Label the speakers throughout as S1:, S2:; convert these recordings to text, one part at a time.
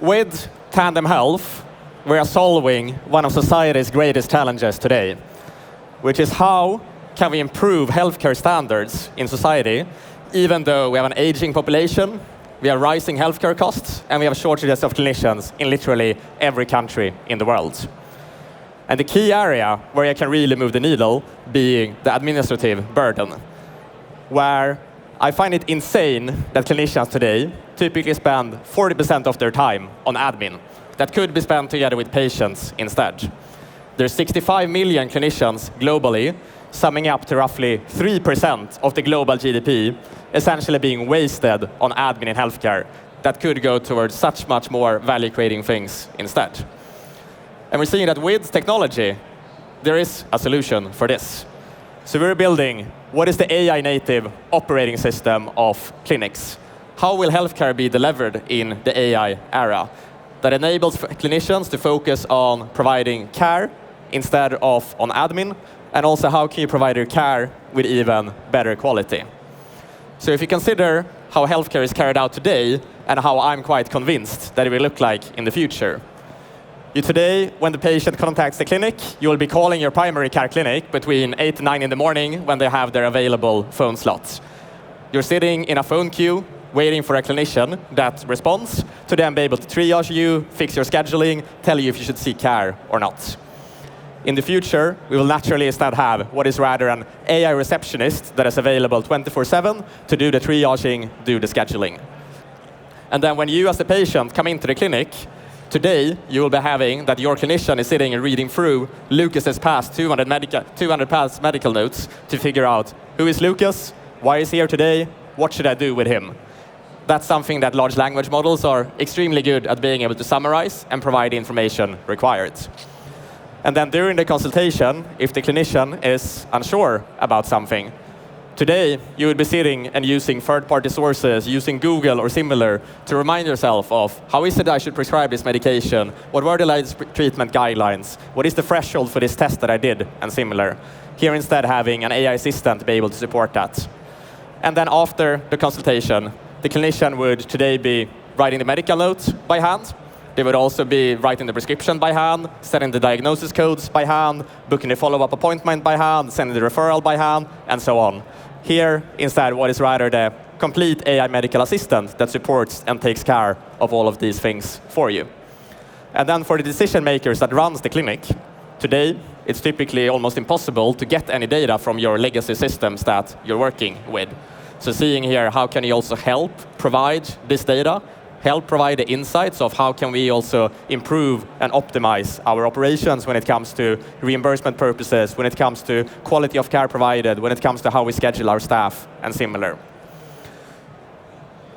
S1: With Tandem Health, we are solving one of society's greatest challenges today, which is how can we improve healthcare standards in society, even though we have an aging population, we have rising healthcare costs, and we have shortages of clinicians in literally every country in the world. And the key area where you can really move the needle being the administrative burden, where I find it insane that clinicians today typically spend 40% of their time on admin that could be spent together with patients instead. There's 65 million clinicians globally, summing up to roughly 3% of the global GDP, essentially being wasted on admin in healthcare that could go towards such much more value-creating things instead. And we're seeing that with technology, there is a solution for this. So we're building what is the AI-native operating system of clinics. How will healthcare be delivered in the AI era? That enables clinicians to focus on providing care instead of on admin, and also how can you provide your care with even better quality. So if you consider how healthcare is carried out today and how I'm quite convinced that it will look like in the future. Today, when the patient contacts the clinic, you will be calling your primary care clinic between 8 and 9 in the morning when they have their available phone slots. You're sitting in a phone queue, waiting for a clinician that responds to then be able to triage you, fix your scheduling, tell you if you should seek care or not. In the future, we will naturally instead have what is rather an AI receptionist that is available 24/7 to do the triaging, do the scheduling. And then when you as the patient come into the clinic, today, you will be having that your clinician is sitting and reading through Lucas's past 200 past medical notes to figure out who is Lucas, why is he here today, what should I do with him. That's something that large language models are extremely good at being able to summarize and provide the information required. And then during the consultation, if the clinician is unsure about something, today, you would be sitting and using third-party sources, using Google or similar, to remind yourself of how is it I should prescribe this medication, what were the latest treatment guidelines, what is the threshold for this test that I did, and similar. Here instead having an AI assistant to be able to support that. And then after the consultation, the clinician would today be writing the medical notes by hand. They would also be writing the prescription by hand, setting the diagnosis codes by hand, booking the follow-up appointment by hand, sending the referral by hand, and so on. Here, instead, what is rather the complete AI medical assistant that supports and takes care of all of these things for you. And then for the decision makers that runs the clinic, today, it's typically almost impossible to get any data from your legacy systems that you're working with. So seeing here, how can you also help provide this data, help provide the insights of how can we also improve and optimize our operations when it comes to reimbursement purposes, when it comes to quality of care provided, when it comes to how we schedule our staff, and similar.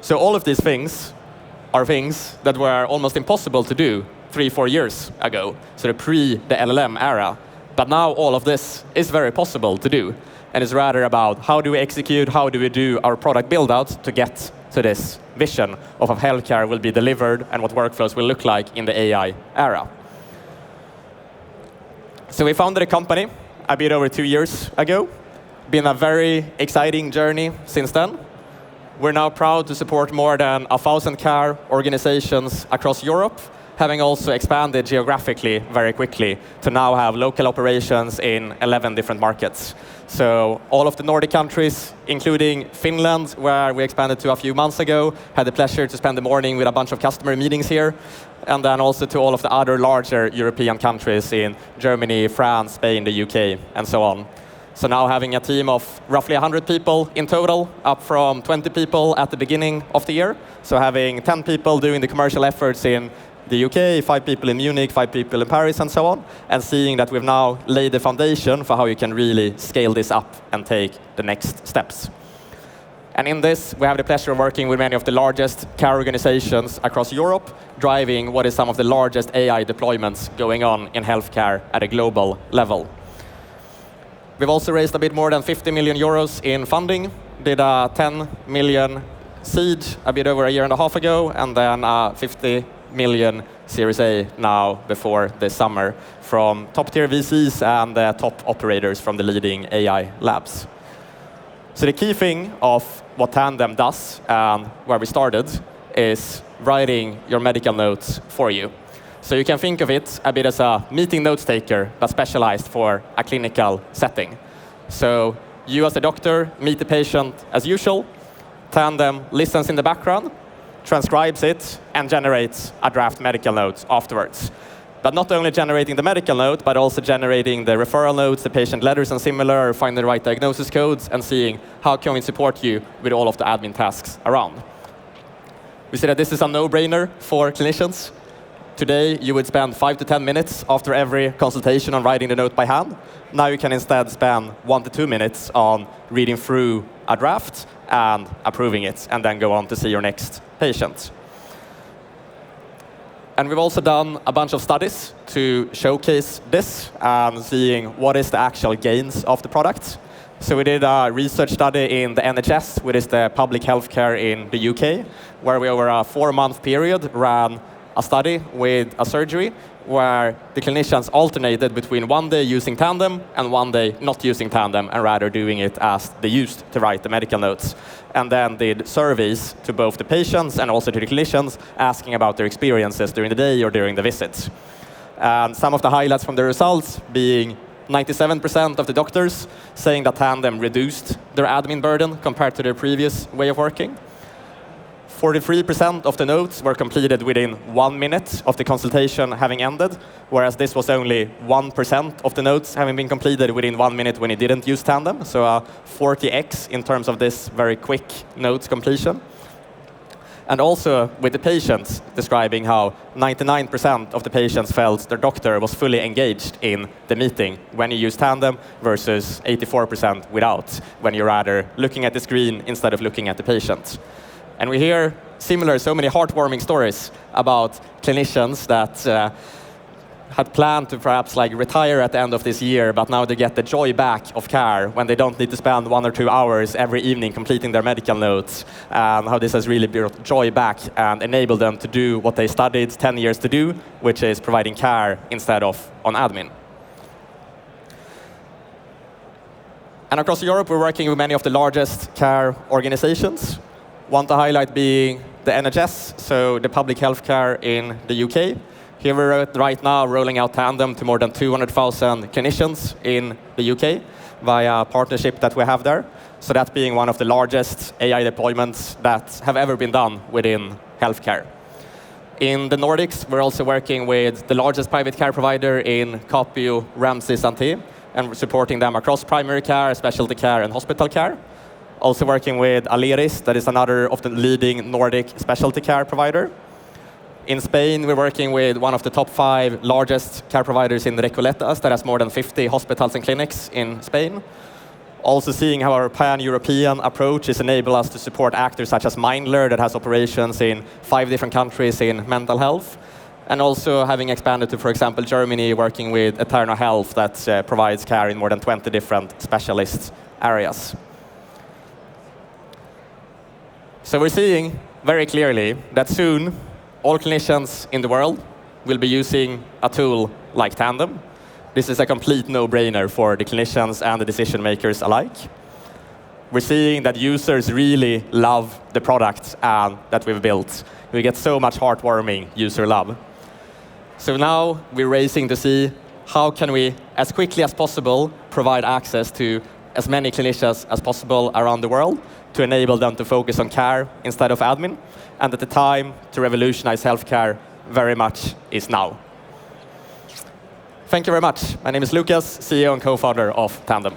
S1: So all of these things are things that were almost impossible to do 3-4 years ago, so pre the LLM era. But now all of this is very possible to do. And it's rather about how do we execute, how do we do our product build-out to get to this vision of how healthcare will be delivered and what workflows will look like in the AI era. So we founded a company a bit over 2 years ago. Been a very exciting journey since then. We're now proud to support more than 1,000 care organizations across Europe, having also expanded geographically very quickly to now have local operations in 11 different markets. So all of the Nordic countries, including Finland, where we expanded to a few months ago, had the pleasure to spend the morning with a bunch of customer meetings here, and then also to all of the other larger European countries in Germany, France, Spain, the UK, and so on. So now having a team of roughly 100 people in total, up from 20 people at the beginning of the year. So having 10 people doing the commercial efforts in the UK, 5 people in Munich, 5 people in Paris, and so on, and seeing that we've now laid the foundation for how you can really scale this up and take the next steps. And in this, we have the pleasure of working with many of the largest care organizations across Europe, driving what is some of the largest AI deployments going on in healthcare at a global level. We've also raised a bit more than 50 million euros in funding, did a 10 million seed a bit over a year and a half ago, and then 50 million Series A now before this summer from top-tier VCs and top operators from the leading AI labs. So the key thing of what Tandem does and where we started is writing your medical notes for you. So you can think of it a bit as a meeting notes taker, but specialized for a clinical setting. So you as a doctor meet the patient as usual. Tandem listens in the background, transcribes it, and generates a draft medical note afterwards. But not only generating the medical note, but also generating the referral notes, the patient letters and similar, finding the right diagnosis codes, and seeing how can we support you with all of the admin tasks around. We see that this is a no-brainer for clinicians. Today, you would spend 5 to 10 minutes after every consultation on writing the note by hand. Now you can instead spend 1 to 2 minutes on reading through a draft and approving it, and then go on to see your next patient. And we've also done a bunch of studies to showcase this and seeing what is the actual gains of the product. So we did a research study in the NHS, which is the public healthcare in the UK, where we over a 4-month period ran a study with a surgery where the clinicians alternated between 1 day using Tandem and 1 day not using Tandem, and rather doing it as they used to write the medical notes. And then did surveys to both the patients and also to the clinicians, asking about their experiences during the day or during the visits. And some of the highlights from the results being 97% of the doctors saying that Tandem reduced their admin burden compared to their previous way of working. 43% of the notes were completed within 1 minute of the consultation having ended, whereas this was only 1% of the notes having been completed within 1 minute when you didn't use Tandem, so a 40x in terms of this very quick notes completion. And also with the patients, describing how 99% of the patients felt their doctor was fully engaged in the meeting when you use Tandem, versus 84% without, when you're rather looking at the screen instead of looking at the patient. And we hear similar, so many heartwarming stories about clinicians that had planned to perhaps retire at the end of this year, but now they get the joy back of care when they don't need to spend 1 or 2 hours every evening completing their medical notes, and how this has really brought joy back and enabled them to do what they studied 10 years to do, which is providing care instead of on admin. And across Europe, we're working with many of the largest care organizations. One to highlight being the NHS, so the public healthcare in the UK. Here we're right now rolling out Tandem to more than 200,000 clinicians in the UK via a partnership that we have there. So that being one of the largest AI deployments that have ever been done within healthcare. In the Nordics, we're also working with the largest private care provider in Capio, Ramsay Santé, and we're supporting them across primary care, specialty care, and hospital care. Also working with Aleris, that is another of the leading Nordic specialty care provider. In Spain, we're working with one of the top 5 largest care providers in the Recoletas, that has more than 50 hospitals and clinics in Spain. Also seeing how our pan-European approach is enable us to support actors such as Mindler, that has operations in 5 different countries in mental health. And also having expanded to, for example, Germany, working with Eterna Health that provides care in more than 20 different specialist areas. So we're seeing very clearly that soon all clinicians in the world will be using a tool like Tandem. This is a complete no-brainer for the clinicians and the decision makers alike. We're seeing that users really love the product that we've built. We get so much heartwarming user love. So now we're racing to see how can we, as quickly as possible, provide access to as many clinicians as possible around the world, to enable them to focus on care instead of admin, and that the time to revolutionize healthcare very much is now. Thank you very much. My name is Lukas, CEO and co-founder of Tandem.